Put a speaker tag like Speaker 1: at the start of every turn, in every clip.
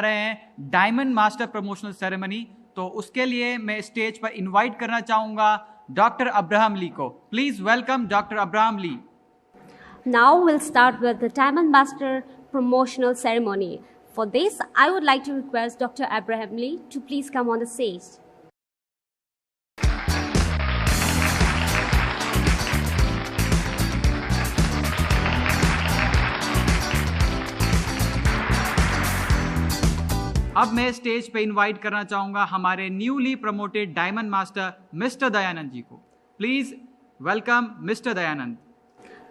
Speaker 1: रहे हैं diamond master promotional ceremony, तो उसके लिए मैं स्टेज पर इनवाइट करना चाहूंगा डॉक्टर अब्राहम ली को। Please welcome doctor Abraham Lee.
Speaker 2: Now we'll start with the Diamond Master promotional ceremony. For this, I would like to request Dr. Abraham Lee to please come on the stage.
Speaker 1: अब मैं stage पे invite करना चाहूंगा हमारे newly promoted diamond master mister Dayanand ji को। Please welcome mister Dayanand.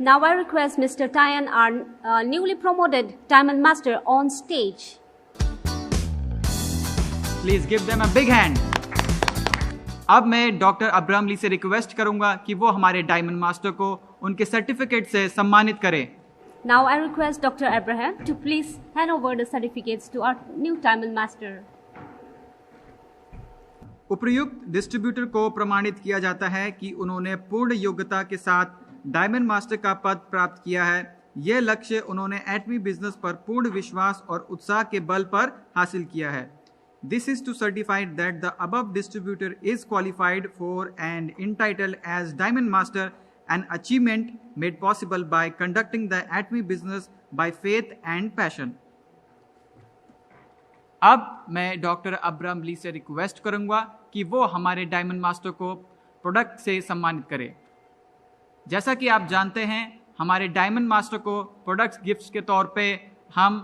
Speaker 2: Now I request Mr. Tayan, our newly promoted Diamond Master, on stage.
Speaker 1: Please give them a big hand. अब मैं doctor Abraham ली से रिक्वेस्ट करूंगा कि वो हमारे डायमंड मास्टर को उनके सर्टिफिकेट से सम्मानित करें।
Speaker 2: Now I request Dr. Abraham to please hand over the certificates to our new Diamond Master.
Speaker 1: उपर्युक्त डिस्ट्रीब्यूटर को प्रमाणित किया जाता है कि उन्होंने पूर्ण योग्यता के साथ डायमंड मास्टर का पद प्राप्त किया है। यह लक्ष्य उन्होंने एटमी बिजनेस पर पूर्ण विश्वास और उत्साह के बल पर हासिल किया है। This is to certify that the above distributor is qualified for and entitled as Diamond Master, an achievement made possible by conducting the Atomy business by faith and passion. अब मैं डॉक्टर अब्राहम ली से request करूंगा कि वो हमारे diamond master को product से सम्मानित करें। जैसा कि आप जानते हैं, हमारे डायमंड मास्टर को प्रोडक्ट्स गिफ्ट्स के तौर पे हम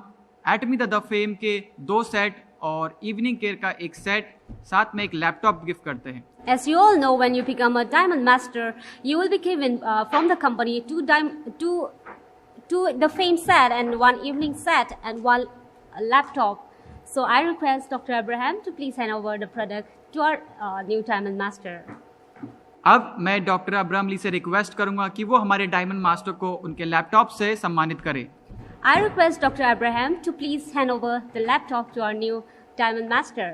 Speaker 1: एटमी द फेम के 2 सेट और इवनिंग केयर का 1 सेट, साथ में एक लैपटॉप गिफ्ट करते हैं।
Speaker 2: As you all know, when you become a Diamond Master, you will be given from the company two the fame set and 1 evening set and 1 laptop. So I request Dr. Abraham to please hand over the product to our new Diamond Master.
Speaker 1: अब मैं doctor Abraham ली से request करूंगा कि वो हमारे diamond master को उनके laptop से सम्मानित करें।
Speaker 2: I request Dr. Abraham to please hand over the laptop to our new Diamond Master.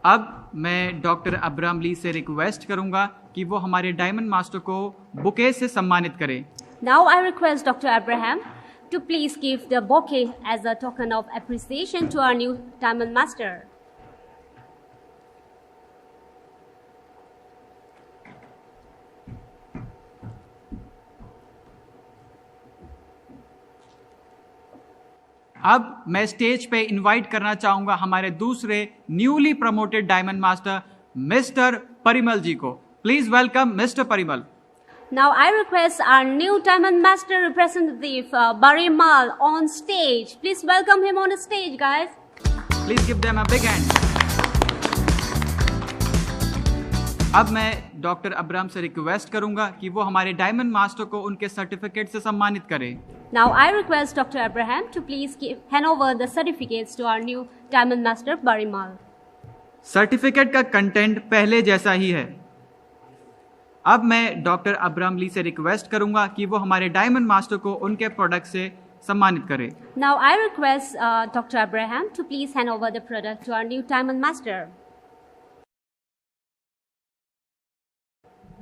Speaker 1: अब मैं डॉक्टर अब्राहम ली से रिक्वेस्ट करूंगा कि वो हमारे डायमंड मास्टर को बुके से सम्मानित करें।
Speaker 2: Now I request Dr. Abraham to please give the bouquet as a token of appreciation to our new Diamond Master.
Speaker 1: अब मैं स्टेज पे इनवाइट करना चाहूंगा हमारे दूसरे newly promoted diamond master mister Parimal ji को। Please welcome mister Parimal.
Speaker 2: Now I request our new Diamond Master representative Barimal on stage. Please welcome him on the stage, guys.
Speaker 1: Please give them a big hand. अब मैं doctor Abraham से request करूंगा कि वो हमारे diamond master को उनके certificate से सम्मानित करें।
Speaker 2: Now I request Dr. Abraham to please hand over the certificates to our new Diamond Master Barimal.
Speaker 1: Certificate का कंटेंट पहले जैसा ही है। अब मैं डॉक्टर अब्राहम ली से रिक्वेस्ट करूंगा कि वो हमारे डायमंड मास्टर को उनके प्रोडक्ट से सम्मानित करें।
Speaker 2: Now I request Dr. Abraham to please hand over the product to our new Diamond Master.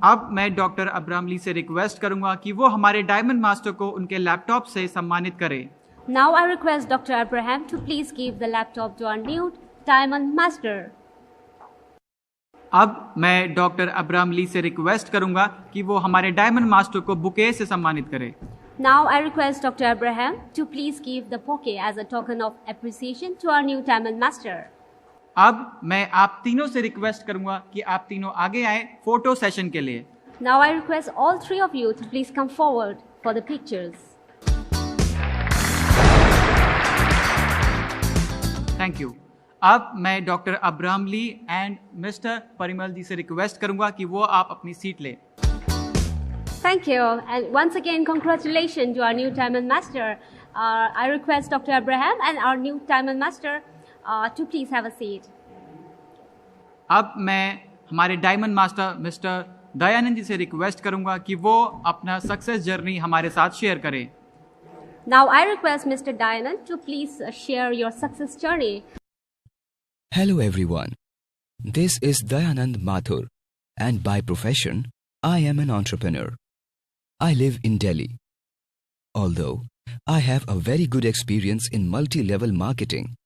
Speaker 1: अब मैं डॉक्टर अब्राहम ली से रिक्वेस्ट करूंगा कि वो हमारे डायमंड मास्टर को उनके लैपटॉप से सम्मानित करें।
Speaker 2: Now I request Dr. Abraham to please give the laptop to our new Diamond Master.
Speaker 1: अब मैं डॉक्टर अब्राहम ली से रिक्वेस्ट करूंगा कि वो हमारे डायमंड मास्टर को बुके से सम्मानित करें।
Speaker 2: Now I request Dr. Abraham to please give the bouquet as a token of appreciation to our new Diamond Master.
Speaker 1: अब मैं आप तीनों से रिक्वेस्ट करूंगा कि आप तीनों आगे आए फोटो सेशन के लिए।
Speaker 2: Now I request all 3 of you to please come forward for the pictures.
Speaker 1: Thank you. अब मैं doctor Abraham Lee and mister Parimal ji से रिक्वेस्ट करूंगा कि वो आप अपनी सीट लें।
Speaker 2: Thank you, and once again congratulations to our new Diamond Master. I request Dr. Abraham and our new Diamond Master to please have a seat.
Speaker 1: अब मैं हमारे डायमंड मास्टर मिस्टर दयानंद जी से रिक्वेस्ट करूंगा कि वो अपना सक्सेस जर्नी हमारे साथ शेयर करें।
Speaker 2: Now I request Mr. Dayanand to please share your success journey.
Speaker 3: Hello everyone. This is Dayanand Mathur, and by profession I am an entrepreneur. I live in Delhi. Although I have a very good experience in multi-level marketing,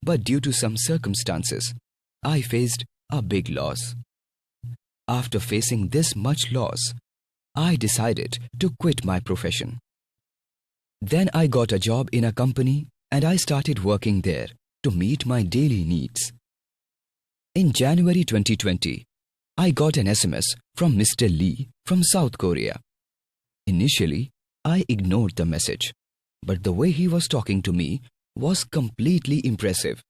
Speaker 3: but due to some circumstances, I faced a big loss. After facing this much loss, I decided to quit my profession. Then I got a job in a company and I started working there to meet my daily needs. In January 2020, I got an SMS from Mr. Lee from South Korea. Initially, I ignored the message, but the way he was talking to me was completely impressive.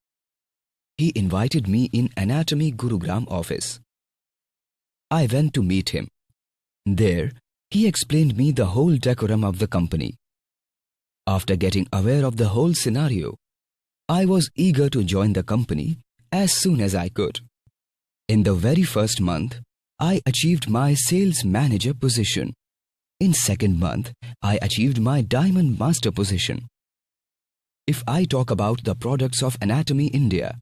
Speaker 3: He invited me in Anatomy Gurugram office. I went to meet him. There, he explained me the whole decorum of the company. After getting aware of the whole scenario, I was eager to join the company as soon as I could. In the very first month, I achieved my sales manager position. In second month, I achieved my Diamond Master position. If I talk about the products of Anatomy India,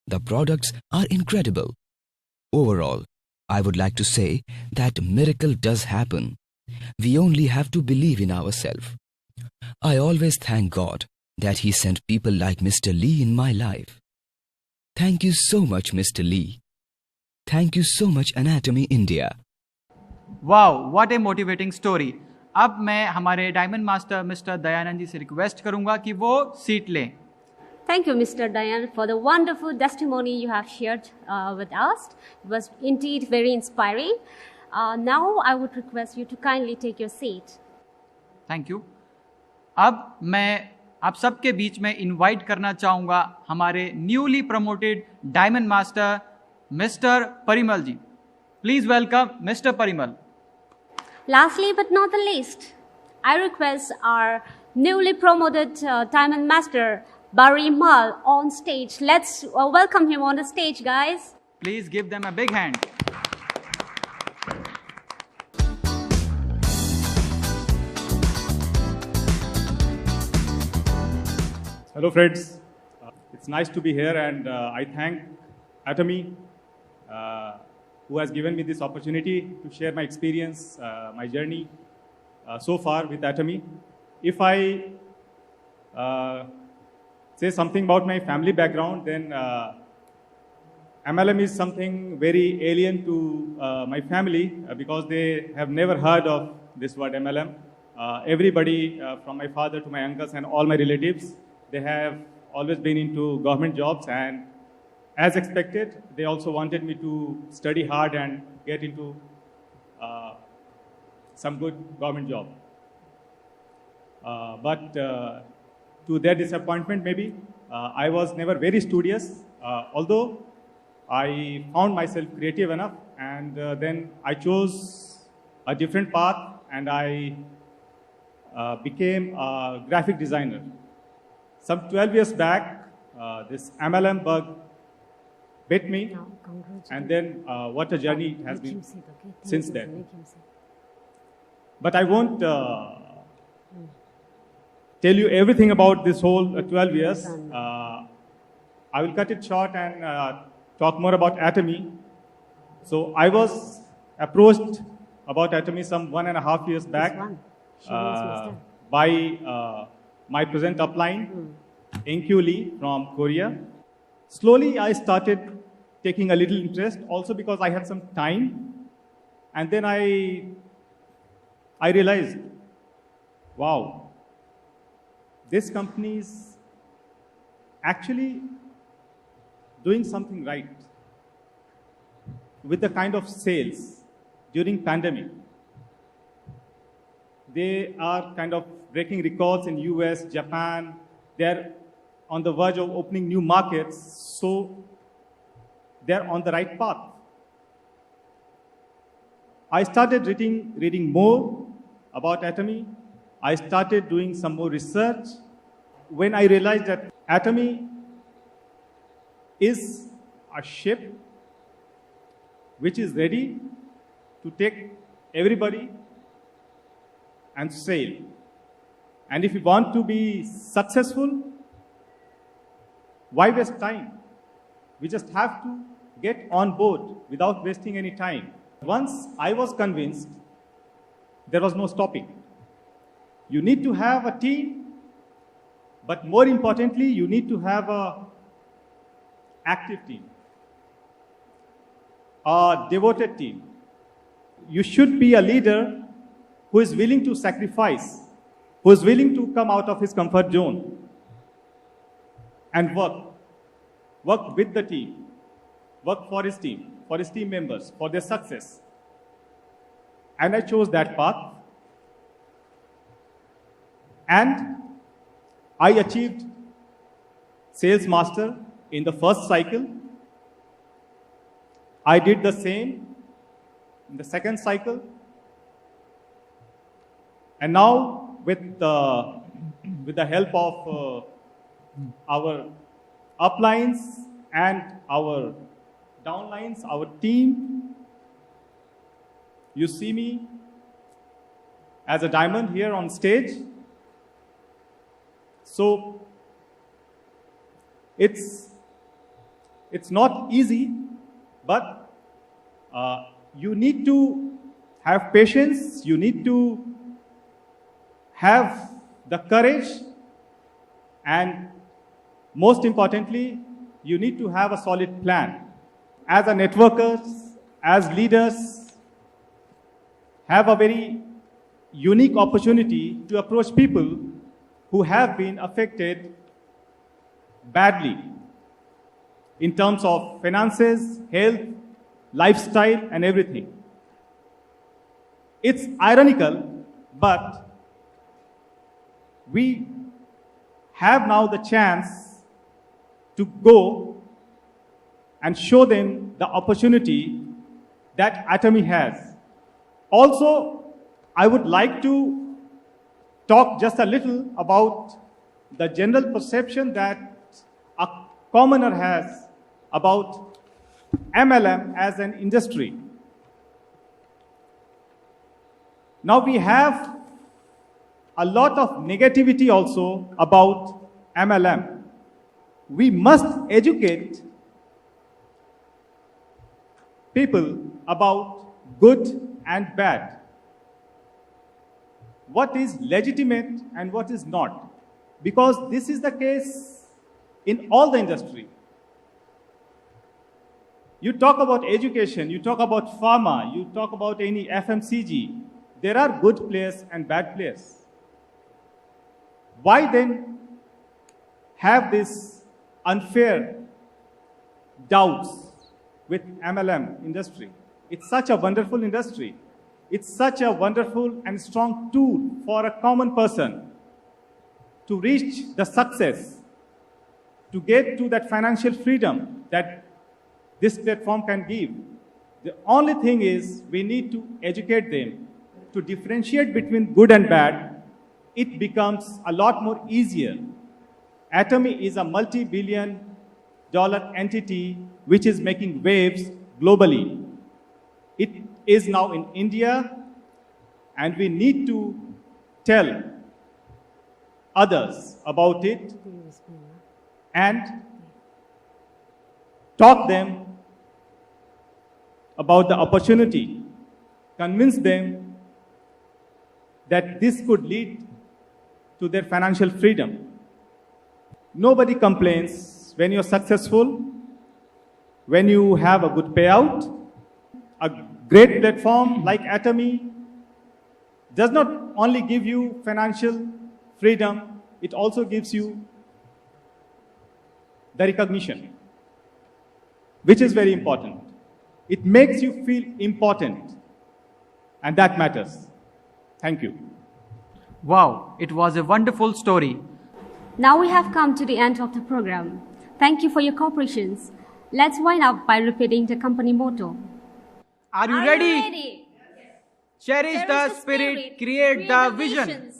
Speaker 3: the products are incredible. Overall, I would like to say that miracle does happen. We only have to believe in ourselves. I always thank God that He sent people like Mr. Lee in my life. Thank you so much, Mr. Lee. Thank you so much, Anatomy India.
Speaker 1: Wow, what A motivating story. अब मैं हमारे diamond master mister Dayanand जी से request करूंगा कि वो seat लें।
Speaker 2: Thank you, Mr. Dayan, for the wonderful testimony you have shared with us. It was indeed very inspiring. Now, I would request you to kindly take your seat.
Speaker 1: Thank you. अब मैं आप सबके बीच में invite करना चाहूंगा हमारे newly promoted diamond master mister Parimal ji. Please welcome mister Parimal.
Speaker 2: Lastly but not the least, I request our newly promoted Diamond Master, Barry Mal, on stage. Let's welcome him on the stage, guys.
Speaker 1: Please give them a big hand.
Speaker 4: Hello friends, it's nice to be here and I thank Atomy who has given me this opportunity to share my experience, my journey so far with Atomy. If I say something about my family background, then MLM is something very alien to my family because they have never heard of this word MLM. Everybody from my father to my uncles and all my relatives, they have always been into government jobs, and as expected, they also wanted me to study hard and get into some good government job. But to their disappointment maybe, I was never very studious, although I found myself creative enough, and then I chose a different path and I became a graphic designer. Some 12 years back, this MLM bug bit me, and then what a journey it has been since then. But I won't tell you everything about this whole 12 years. I will cut it short and talk more about Atomy. So I was approached about Atomy some 1.5 years back by my present upline, Inkyu Lee from Korea. Slowly I started taking a little interest, also because I had some time. And then I realized, wow, this company is actually doing something right with the kind of sales during pandemic. They are kind of breaking records in US, Japan. They're on the verge of opening new markets, so they're on the right path. I started reading more about Atomy. I started doing some more research when I realized that Atomy is a ship which is ready to take everybody and sail. And if we want to be successful, why waste time? We just have to get on board without wasting any time. Once I was convinced, there was no stopping. You need to have a team, but more importantly, you need to have an active team, a devoted team. You should be a leader who is willing to sacrifice, who is willing to come out of his comfort zone and work with the team, work for his team members, for their success. And I chose that path. And I achieved Sales Master in the first cycle. I did the same in the second cycle. And now, with the help of our uplines and our downlines, our team, you see me as a diamond here on stage. So it's not easy, but you need to have patience, you need to have the courage, and most importantly, you need to have a solid plan. As a networkers, as leaders, have a very unique opportunity to approach people who have been affected badly in terms of finances, health, lifestyle, and everything. It's ironical, but we have now the chance to go and show them the opportunity that Atomy has. Also, I would like to talk just a little about the general perception that a commoner has about MLM as an industry. Now we have a lot of negativity also about MLM. We must educate people about good and bad. What is legitimate and what is not. Because this is the case in all the industry. You talk about education, you talk about pharma, you talk about any FMCG. There are good players and bad players. Why then have this unfair doubts with MLM industry? It's such a wonderful industry. It's such a wonderful and strong tool for a common person to reach the success, to get to that financial freedom that this platform can give. The only thing is we need to educate them to differentiate between good and bad. It becomes a lot more easier. Atomy is a multi-billion-dollar entity which is making waves globally. It is now in India, and we need to tell others about it and talk them about the opportunity, convince them that this could lead to their financial freedom. Nobody complains when you're successful, when you have a good payout. A great platform like Atomy does not only give you financial freedom, it also gives you the recognition, which is very important. It makes you feel important, and that matters. Thank you.
Speaker 1: Wow, it was a wonderful story.
Speaker 2: Now we have come to the end of the program. Thank you for your cooperation. Let's wind up by repeating the company motto.
Speaker 1: Are you ready? Cherish the spirit, create the vision.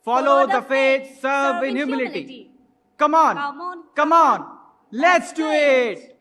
Speaker 1: Follow the faith, serve in humility. Come on, let's do it.